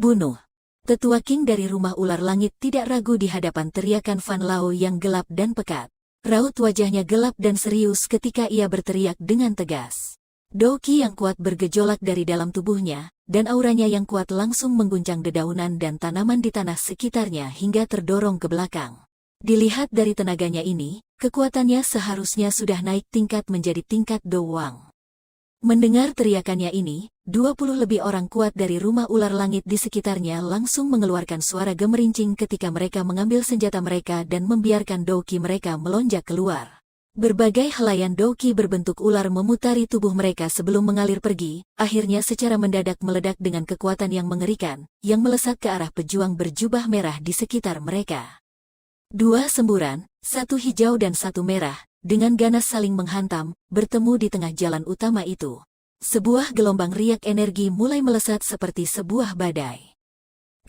Bunuh. Tetua King dari rumah ular langit tidak ragu di hadapan teriakan Fan Lao yang gelap dan pekat. Raut wajahnya gelap dan serius ketika ia berteriak dengan tegas. Doki yang kuat bergejolak dari dalam tubuhnya, dan auranya yang kuat langsung mengguncang dedaunan dan tanaman di tanah sekitarnya hingga terdorong ke belakang. Dilihat dari tenaganya ini, kekuatannya seharusnya sudah naik tingkat menjadi tingkat Dowang. Mendengar teriakannya ini, 20 lebih orang kuat dari rumah ular langit di sekitarnya langsung mengeluarkan suara gemerincing ketika mereka mengambil senjata mereka dan membiarkan doki mereka melonjak keluar. Berbagai helaian doki berbentuk ular memutari tubuh mereka sebelum mengalir pergi, akhirnya secara mendadak meledak dengan kekuatan yang mengerikan, yang melesat ke arah pejuang berjubah merah di sekitar mereka. Dua semburan, satu hijau dan satu merah, dengan ganas saling menghantam, bertemu di tengah jalan utama itu. Sebuah gelombang riak energi mulai melesat seperti sebuah badai.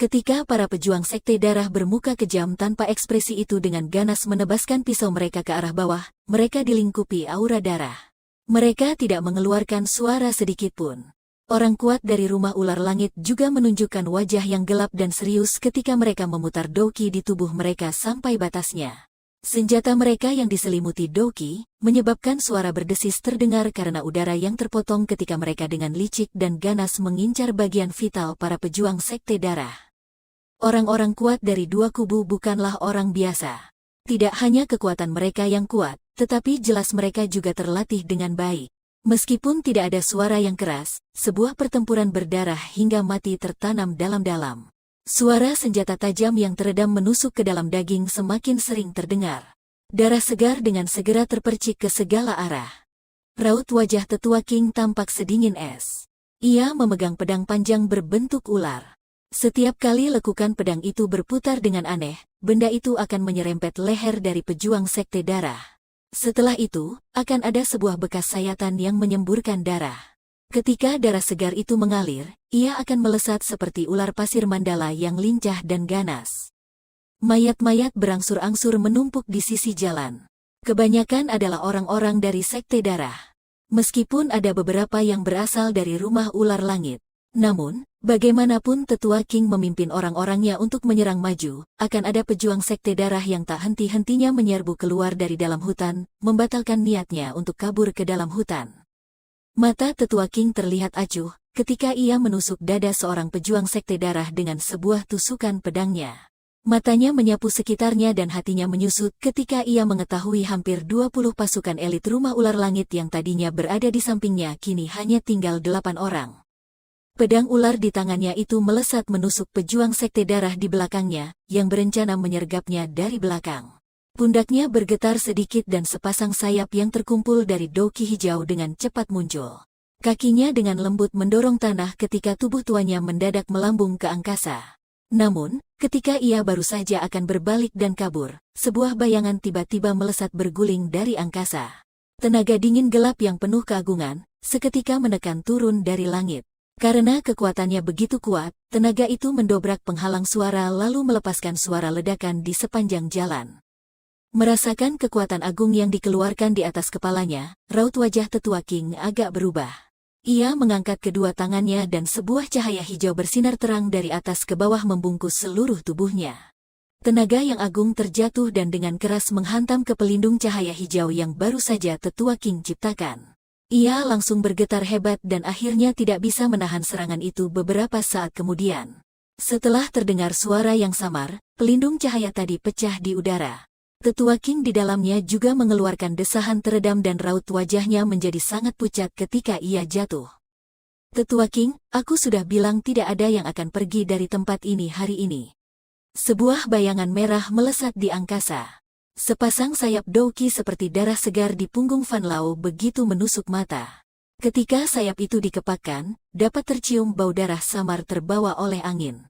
Ketika para pejuang sekte darah bermuka kejam tanpa ekspresi itu dengan ganas menebaskan pisau mereka ke arah bawah, mereka dilingkupi aura darah. Mereka tidak mengeluarkan suara sedikitpun. Orang kuat dari rumah ular langit juga menunjukkan wajah yang gelap dan serius ketika mereka memutar doki di tubuh mereka sampai batasnya. Senjata mereka yang diselimuti doki, menyebabkan suara berdesis terdengar karena udara yang terpotong ketika mereka dengan licik dan ganas mengincar bagian vital para pejuang sekte darah. Orang-orang kuat dari dua kubu bukanlah orang biasa. Tidak hanya kekuatan mereka yang kuat, tetapi jelas mereka juga terlatih dengan baik. Meskipun tidak ada suara yang keras, sebuah pertempuran berdarah hingga mati tertanam dalam-dalam. Suara senjata tajam yang teredam menusuk ke dalam daging semakin sering terdengar. Darah segar dengan segera terpercik ke segala arah. Raut wajah tetua King tampak sedingin es. Ia memegang pedang panjang berbentuk ular. Setiap kali lekukan pedang itu berputar dengan aneh, benda itu akan menyerempet leher dari pejuang sekte darah. Setelah itu, akan ada sebuah bekas sayatan yang menyemburkan darah. Ketika darah segar itu mengalir, ia akan melesat seperti ular pasir mandala yang lincah dan ganas. Mayat-mayat berangsur-angsur menumpuk di sisi jalan. Kebanyakan adalah orang-orang dari sekte darah. Meskipun ada beberapa yang berasal dari rumah ular langit. Namun, bagaimanapun tetua King memimpin orang-orangnya untuk menyerang maju, akan ada pejuang sekte darah yang tak henti-hentinya menyerbu keluar dari dalam hutan, membatalkan niatnya untuk kabur ke dalam hutan. Mata tetua King terlihat acuh ketika ia menusuk dada seorang pejuang sekte darah dengan sebuah tusukan pedangnya. Matanya menyapu sekitarnya dan hatinya menyusut ketika ia mengetahui hampir 20 pasukan elit rumah ular langit yang tadinya berada di sampingnya kini hanya tinggal 8 orang. Pedang ular di tangannya itu melesat menusuk pejuang sekte darah di belakangnya, yang berencana menyergapnya dari belakang. Pundaknya bergetar sedikit dan sepasang sayap yang terkumpul dari doki hijau dengan cepat muncul. Kakinya dengan lembut mendorong tanah ketika tubuh tuanya mendadak melambung ke angkasa. Namun, ketika ia baru saja akan berbalik dan kabur, sebuah bayangan tiba-tiba melesat berguling dari angkasa. Tenaga dingin gelap yang penuh keagungan, seketika menekan turun dari langit. Karena kekuatannya begitu kuat, tenaga itu mendobrak penghalang suara lalu melepaskan suara ledakan di sepanjang jalan. Merasakan kekuatan agung yang dikeluarkan di atas kepalanya, raut wajah tetua King agak berubah. Ia mengangkat kedua tangannya dan sebuah cahaya hijau bersinar terang dari atas ke bawah membungkus seluruh tubuhnya. Tenaga yang agung terjatuh dan dengan keras menghantam ke pelindung cahaya hijau yang baru saja tetua King ciptakan. Ia langsung bergetar hebat dan akhirnya tidak bisa menahan serangan itu beberapa saat kemudian. Setelah terdengar suara yang samar, pelindung cahaya tadi pecah di udara. Tetua King di dalamnya juga mengeluarkan desahan teredam dan raut wajahnya menjadi sangat pucat ketika ia jatuh. Tetua King, aku sudah bilang tidak ada yang akan pergi dari tempat ini hari ini. Sebuah bayangan merah melesat di angkasa. Sepasang sayap doki seperti darah segar di punggung Fan Lao begitu menusuk mata. Ketika sayap itu dikepakkan, dapat tercium bau darah samar terbawa oleh angin.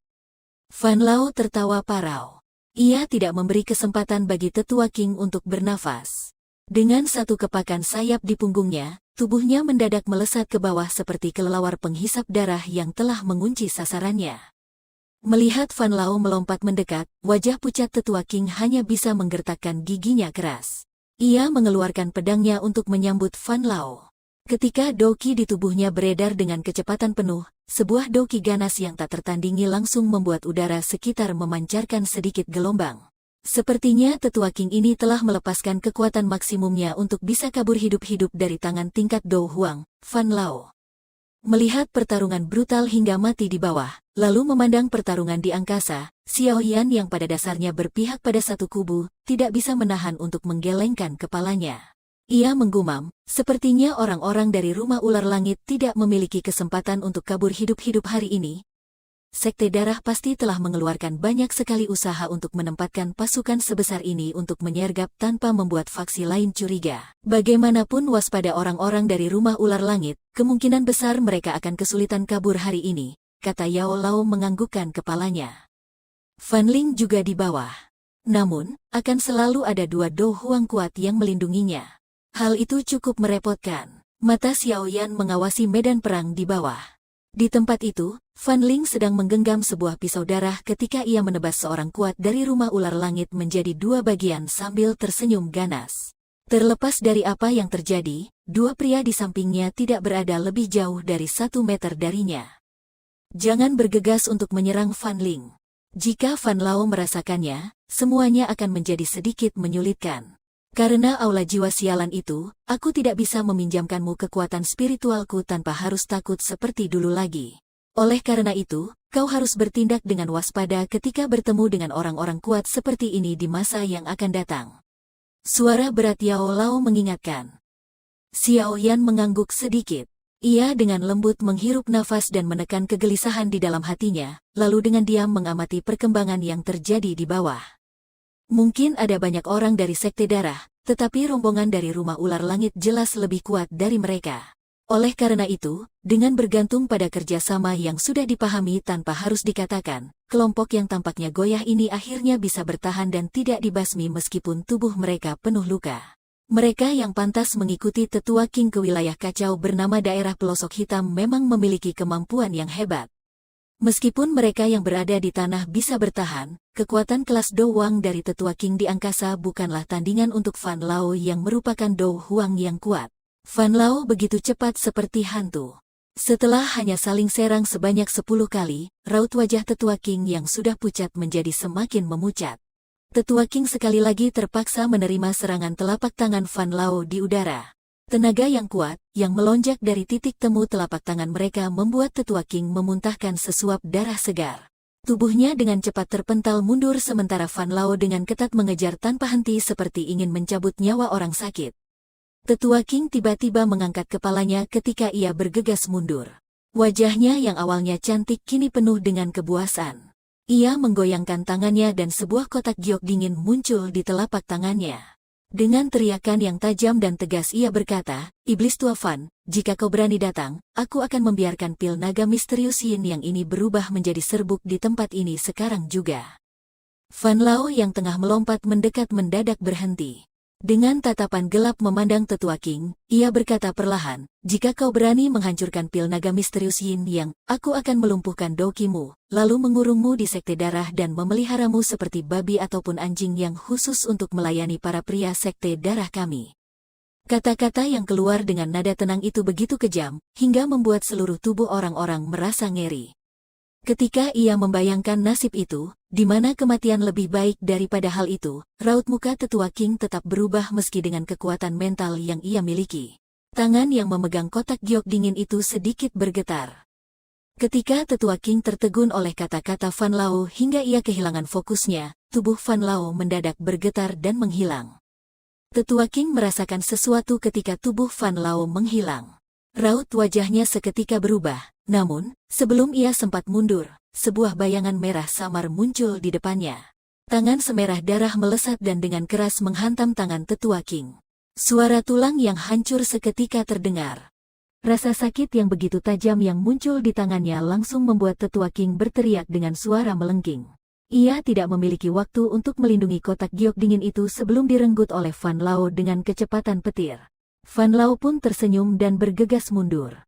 Fan Lao tertawa parau. Ia tidak memberi kesempatan bagi tetua King untuk bernafas. Dengan satu kepakan sayap di punggungnya, tubuhnya mendadak melesat ke bawah seperti kelelawar penghisap darah yang telah mengunci sasarannya. Melihat Fan Lao melompat mendekat, wajah pucat tetua King hanya bisa menggertakkan giginya keras. Ia mengeluarkan pedangnya untuk menyambut Fan Lao. Ketika doki di tubuhnya beredar dengan kecepatan penuh, sebuah doki ganas yang tak tertandingi langsung membuat udara sekitar memancarkan sedikit gelombang. Sepertinya tetua King ini telah melepaskan kekuatan maksimumnya untuk bisa kabur hidup-hidup dari tangan tingkat Do Huang, Fan Lao. Melihat pertarungan brutal hingga mati di bawah, lalu memandang pertarungan di angkasa, Xiao Yan yang pada dasarnya berpihak pada satu kubu, tidak bisa menahan untuk menggelengkan kepalanya. Ia menggumam, sepertinya orang-orang dari rumah ular langit tidak memiliki kesempatan untuk kabur hidup-hidup hari ini. Sekte darah pasti telah mengeluarkan banyak sekali usaha untuk menempatkan pasukan sebesar ini untuk menyergap tanpa membuat faksi lain curiga. Bagaimanapun waspada orang-orang dari rumah ular langit, kemungkinan besar mereka akan kesulitan kabur hari ini, kata Yao Lao menganggukkan kepalanya. Fan Ling juga di bawah. Namun, akan selalu ada dua Do Huang kuat yang melindunginya. Hal itu cukup merepotkan. Mata Xiao Yan mengawasi medan perang di bawah. Di tempat itu, Fan Ling sedang menggenggam sebuah pisau darah ketika ia menebas seorang kuat dari rumah ular langit menjadi dua bagian sambil tersenyum ganas. Terlepas dari apa yang terjadi, dua pria di sampingnya tidak berada lebih jauh dari 1 meter darinya. Jangan bergegas untuk menyerang Fan Ling. Jika Fan Lao merasakannya, semuanya akan menjadi sedikit menyulitkan. Karena aula jiwa sialan itu, aku tidak bisa meminjamkanmu kekuatan spiritualku tanpa harus takut seperti dulu lagi. Oleh karena itu, kau harus bertindak dengan waspada ketika bertemu dengan orang-orang kuat seperti ini di masa yang akan datang. Suara berat Yao Lao mengingatkan. Xiao Yan mengangguk sedikit. Ia dengan lembut menghirup nafas dan menekan kegelisahan di dalam hatinya, lalu dengan diam mengamati perkembangan yang terjadi di bawah. Mungkin ada banyak orang dari Sekte Darah, tetapi rombongan dari Rumah Ular Langit jelas lebih kuat dari mereka. Oleh karena itu, dengan bergantung pada kerjasama yang sudah dipahami tanpa harus dikatakan, kelompok yang tampaknya goyah ini akhirnya bisa bertahan dan tidak dibasmi meskipun tubuh mereka penuh luka. Mereka yang pantas mengikuti tetua King ke wilayah kacau bernama daerah pelosok hitam memang memiliki kemampuan yang hebat. Meskipun mereka yang berada di tanah bisa bertahan, kekuatan kelas Do Huang dari tetua King di angkasa bukanlah tandingan untuk Fan Lao yang merupakan Do Huang yang kuat. Fan Lao begitu cepat seperti hantu. Setelah hanya saling serang sebanyak 10 kali, raut wajah tetua King yang sudah pucat menjadi semakin memucat. Tetua King sekali lagi terpaksa menerima serangan telapak tangan Fan Lao di udara. Tenaga yang kuat, yang melonjak dari titik temu telapak tangan mereka membuat tetua King memuntahkan sesuap darah segar. Tubuhnya dengan cepat terpental mundur sementara Fan Lao dengan ketat mengejar tanpa henti seperti ingin mencabut nyawa orang sakit. Tetua King tiba-tiba mengangkat kepalanya ketika ia bergegas mundur. Wajahnya yang awalnya cantik kini penuh dengan kebuasan. Ia menggoyangkan tangannya dan sebuah kotak giok dingin muncul di telapak tangannya. Dengan teriakan yang tajam dan tegas ia berkata, "Iblis tua Fan, jika kau berani datang, aku akan membiarkan pil naga misterius Yin yang ini berubah menjadi serbuk di tempat ini sekarang juga." Fan Lao yang tengah melompat mendekat mendadak berhenti. Dengan tatapan gelap memandang tetua King, ia berkata perlahan, "Jika kau berani menghancurkan pil naga misterius Yin yang, aku akan melumpuhkan dokimu, lalu mengurungmu di sekte darah dan memeliharamu seperti babi ataupun anjing yang khusus untuk melayani para pria sekte darah kami." Kata-kata yang keluar dengan nada tenang itu begitu kejam, hingga membuat seluruh tubuh orang-orang merasa ngeri. Ketika ia membayangkan nasib itu, di mana kematian lebih baik daripada hal itu, raut muka tetua King tetap berubah meski dengan kekuatan mental yang ia miliki. Tangan yang memegang kotak giok dingin itu sedikit bergetar. Ketika tetua King tertegun oleh kata-kata Fan Lao hingga ia kehilangan fokusnya, tubuh Fan Lao mendadak bergetar dan menghilang. Tetua King merasakan sesuatu ketika tubuh Fan Lao menghilang. Raut wajahnya seketika berubah, namun, sebelum ia sempat mundur, sebuah bayangan merah samar muncul di depannya. Tangan semerah darah melesat dan dengan keras menghantam tangan tetua King. Suara tulang yang hancur seketika terdengar. Rasa sakit yang begitu tajam yang muncul di tangannya langsung membuat tetua King berteriak dengan suara melengking. Ia tidak memiliki waktu untuk melindungi kotak giok dingin itu sebelum direnggut oleh Fan Lao dengan kecepatan petir. Fan Lao pun tersenyum dan bergegas mundur.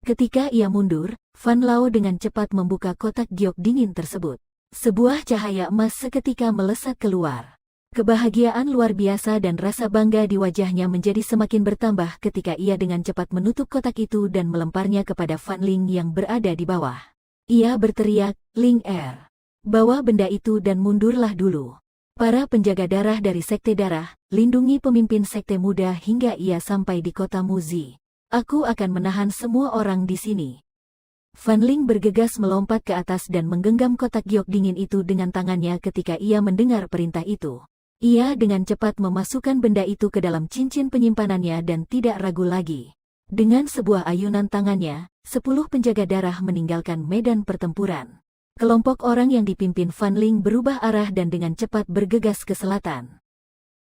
Ketika ia mundur, Fan Lao dengan cepat membuka kotak giok dingin tersebut. Sebuah cahaya emas seketika melesat keluar. Kebahagiaan luar biasa dan rasa bangga di wajahnya menjadi semakin bertambah ketika ia dengan cepat menutup kotak itu dan melemparnya kepada Fan Ling yang berada di bawah. Ia berteriak, "Ling Er, bawa benda itu dan mundurlah dulu. Para penjaga darah dari Sekte Darah, lindungi pemimpin Sekte Muda hingga ia sampai di kota Muzi. Aku akan menahan semua orang di sini." Fan Ling bergegas melompat ke atas dan menggenggam kotak giok dingin itu dengan tangannya ketika ia mendengar perintah itu. Ia dengan cepat memasukkan benda itu ke dalam cincin penyimpanannya dan tidak ragu lagi. Dengan sebuah ayunan tangannya, 10 penjaga darah meninggalkan medan pertempuran. Kelompok orang yang dipimpin Fan Ling berubah arah dan dengan cepat bergegas ke selatan.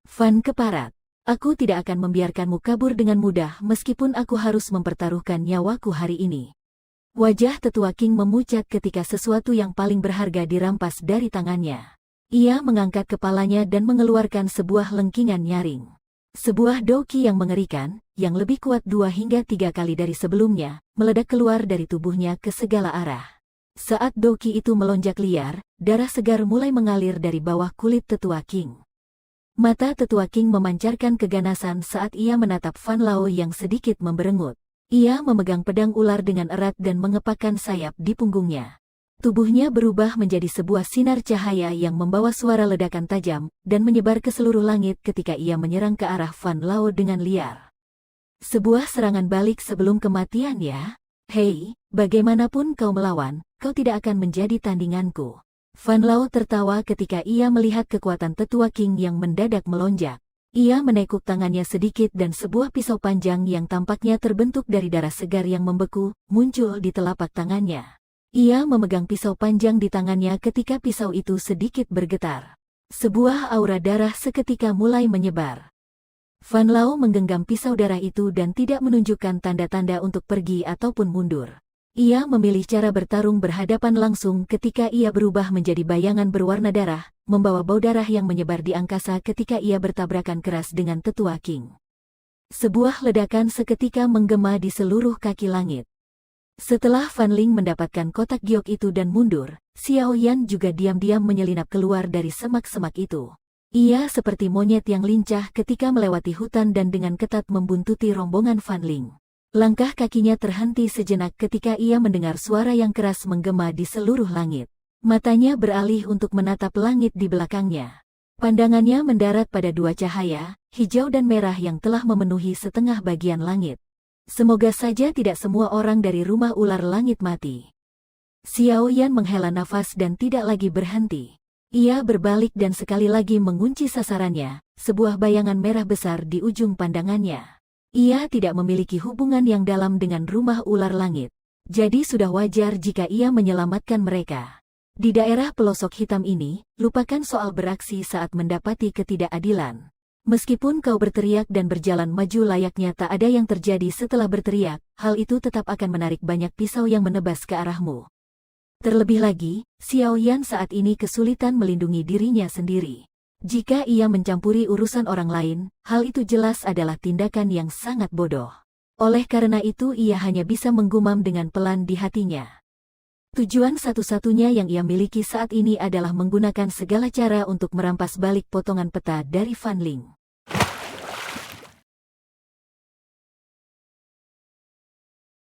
"Fan Keparat, aku tidak akan membiarkanmu kabur dengan mudah meskipun aku harus mempertaruhkan nyawaku hari ini." Wajah tetua King memucat ketika sesuatu yang paling berharga dirampas dari tangannya. Ia mengangkat kepalanya dan mengeluarkan sebuah lengkingan nyaring. Sebuah doki yang mengerikan, yang lebih kuat 2 hingga 3 kali dari sebelumnya, meledak keluar dari tubuhnya ke segala arah. Saat doki itu melonjak liar, darah segar mulai mengalir dari bawah kulit tetua King. Mata tetua King memancarkan keganasan saat ia menatap Fan Lao yang sedikit memberengut. Ia memegang pedang ular dengan erat dan mengepakkan sayap di punggungnya. Tubuhnya berubah menjadi sebuah sinar cahaya yang membawa suara ledakan tajam dan menyebar ke seluruh langit ketika ia menyerang ke arah Fan Lao dengan liar. "Sebuah serangan balik sebelum kematian ya? Hei, bagaimanapun kau melawan, kau tidak akan menjadi tandinganku." Fan Lao tertawa ketika ia melihat kekuatan tetua King yang mendadak melonjak. Ia menekuk tangannya sedikit dan sebuah pisau panjang yang tampaknya terbentuk dari darah segar yang membeku muncul di telapak tangannya. Ia memegang pisau panjang di tangannya ketika pisau itu sedikit bergetar. Sebuah aura darah seketika mulai menyebar. Fan Lao menggenggam pisau darah itu dan tidak menunjukkan tanda-tanda untuk pergi ataupun mundur. Ia memilih cara bertarung berhadapan langsung ketika ia berubah menjadi bayangan berwarna darah, membawa bau darah yang menyebar di angkasa ketika ia bertabrakan keras dengan tetua King. Sebuah ledakan seketika menggema di seluruh kaki langit. Setelah Fan Ling mendapatkan kotak giok itu dan mundur, Xiao Yan juga diam-diam menyelinap keluar dari semak-semak itu. Ia seperti monyet yang lincah ketika melewati hutan dan dengan ketat membuntuti rombongan Fan Ling. Langkah kakinya terhenti sejenak ketika ia mendengar suara yang keras menggema di seluruh langit. Matanya beralih untuk menatap langit di belakangnya. Pandangannya mendarat pada 2 cahaya, hijau dan merah yang telah memenuhi setengah bagian langit. Semoga saja tidak semua orang dari rumah ular langit mati. Xiao Yan menghela nafas dan tidak lagi berhenti. Ia berbalik dan sekali lagi mengunci sasarannya, sebuah bayangan merah besar di ujung pandangannya. Ia tidak memiliki hubungan yang dalam dengan rumah ular langit. Jadi sudah wajar jika ia menyelamatkan mereka. Di daerah pelosok hitam ini, lupakan soal beraksi saat mendapati ketidakadilan. Meskipun kau berteriak dan berjalan maju layaknya tak ada yang terjadi setelah berteriak, hal itu tetap akan menarik banyak pisau yang menebas ke arahmu. Terlebih lagi, Xiao Yan saat ini kesulitan melindungi dirinya sendiri. Jika ia mencampuri urusan orang lain, hal itu jelas adalah tindakan yang sangat bodoh. Oleh karena itu ia hanya bisa menggumam dengan pelan di hatinya. Tujuan satu-satunya yang ia miliki saat ini adalah menggunakan segala cara untuk merampas balik potongan peta dari Fan Ling.